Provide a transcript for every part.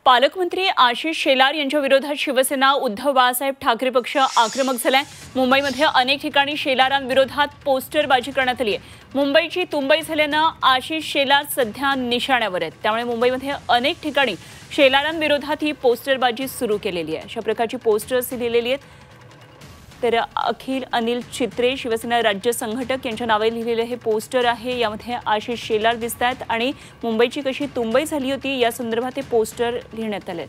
पालकमंत्री आशिष शेलार यांच्या विरोधात शिवसेना उद्धव बाळासाहेब ठाकरे पक्ष आक्रमक झालाय। मुंबईमध्ये अनेक ठिकाणी शेलारांविरोधात पोस्टरबाजी करण्यात आली आहे। मुंबईची तुंबई झाल्यानं आशिष शेलार सध्या निशाण्यावर आहेत। त्यामुळे मुंबईमध्ये अनेक ठिकाणी शेलारांविरोधात ही पोस्टरबाजी सुरू केलेली आहे। अशा प्रकारची पोस्टर्स लिहिलेली आहेत। तर अखिल अनिल चित्रे शिवसेना राज्य संघटक यांच्या नावे लिहिलेले हे पोस्टर आहे। यामध्ये आशिष शेलार दिसतात आणि मुंबईची कशी तुंबई झाली होती या संदर्भात हे पोस्टर लिहिण्यात आले।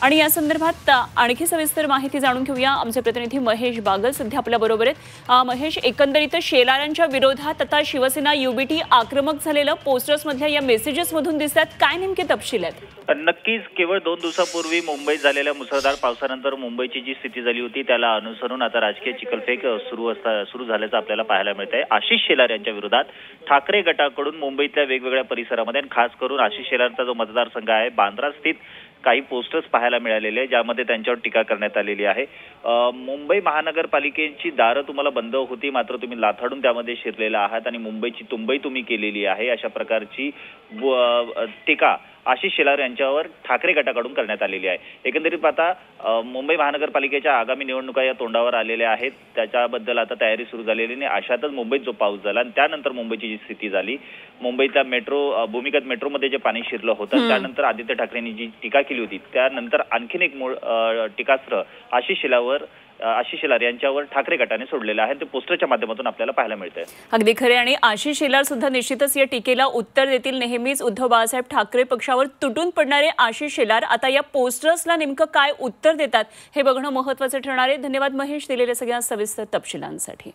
आणि या संदर्भात आणखी सविस्तर माहिती जाणून घेऊया। आमचे प्रतिनिधी महेश बागल सध्या आपल्या बरोबर आहेत। महेश, एकंदरीत शेलारांच्या विरोधात आता शिवसेना युबीटी आक्रमक झालेलं पोस्टर्स मधल्या या मेसेजेस मधून दिसतात, काय नेमके तपशील आहेत? नक्कीच केवळ 2 दिवसापूर्वी मुंबईत झालेल्या मुसळधार पावसानंतर मुंबईची जी स्थिती झाली होती त्याला अनुसरून आता राजकीय चिखलफेक सुरू झाल्याचं आपल्याला पाहायला मिळत आहे। आशिष शेलार यांच्या विरोधात ठाकरे गटाकडून मुंबईतल्या वेगवेगळ्या परिसरामध्ये खास करून आशिष शेलारचा जो मतदारसंघ आहे बांद्रा स्थित काही पोस्टर्स पाहायला मिळालेले आहे, ज्यामध्ये त्यांच्यावर टीका करण्यात आलेली आहे। मुंबई महानगरपालिकेची दारं तुम्हाला बंद होती, मात्र तुम्ही लाथाडून त्यामध्ये शिरलेला आहात आणि मुंबईची तुंबई तुम्ही केलेली आहे, अशा प्रकारची टीका आशिष शेलार यांच्यावर ठाकरे गटाकडून करण्यात आलेली आहे। एकंदरीत पाहता मुंबई महानगरपालिकेच्या आगामी निवडणुका या तोंडावर आलेल्या आहेत, त्याच्याबद्दल आता तयारी सुरू झालेली नाही। अशातच मुंबईत जो पाऊस झाला आणि त्यानंतर मुंबईची जी स्थिती झाली, मुंबईतल्या भूमिगत मेट्रोमध्ये जे पाणी शिरलं होतं त्यानंतर आदित्य ठाकरेंनी जी टीका केली होती त्यानंतर आणखीन एक टीकास्त्र आशिष शेलार यांच्यावर ठाकरे गटाने सोडलेलं आहे। ते पोस्टरच्या माध्यमातून आपल्याला पाहायला मिळतंय। अगदी खरे, आणि आशिष शेलार सुद्धा निश्चितच या टीकेला उत्तर देतील। नेहमीच उद्धव बाळासाहेब ठाकरे पक्षावर तुटून पडणारे आशिष शेलार आता या पोस्टर्सला नेमकं काय उत्तर देतात हे बघणं महत्त्वाचं ठरणार आहे। धन्यवाद महेश, दिलेल्या सगळ्या सविस्तर तपशिलांसाठी।